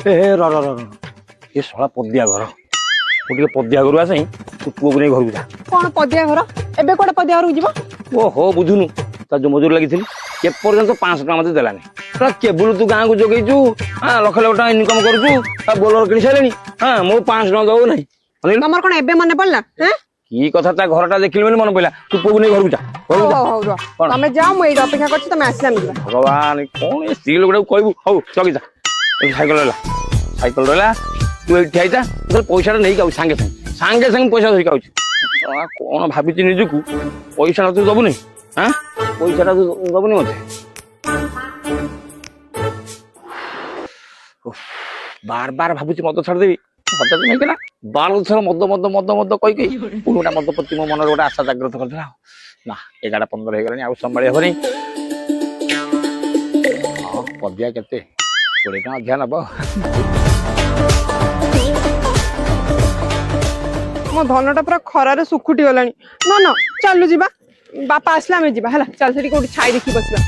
ए र र र ये साला पदिया घर मुझे पदिया घर आसे तू पुओ को नहीं घर जा कौन पदिया घर एबे कोडे पदिया घर जीवो ओ हो बुझुनु ता जो मजूर लगी थी के पर्यंत 500 टका मते देलानी पूरा केबुल तू गाँ को जोगेचु हां लाख लाख टका इनकम करछु ता बोलर किन सालेनी हां मो 500 टका दउ नहीं तमर कोन एबे मने पड़ला हैं की कथा ता घरटा देखिल मन मन पइला तू पुओ को नहीं घर जा हो तमे जाओ मु एटा अपेक्षा करछि तमे आसला मिलबा भगवान कोन ए स्त्री लोगडा कहबू हो चगी जा साइकिल रहला तू एठी आइता तो पैसा नहीं काउ संगे संगे पैसा धरि काउ कौन भाभी निजुक पैसा तू दबु नहीं हाँ पैसा तू दबुनि मत बार बार भावी मद छाड़देवी मजा तो नहीं 12 थर मद मद मद मद कही पुणा मद प्रति मो मन गोटे आशा जागृत करदेला ना 11-15 हो गलानी आ संभाली हेनी पदिया केते 20 टका अधिया नब मो धनटा पूरा खरारे सुखुटी गलानी न न चलु जीवा बापा आसला में जीवा हला चल सेठी कोठी छाई देखि बसला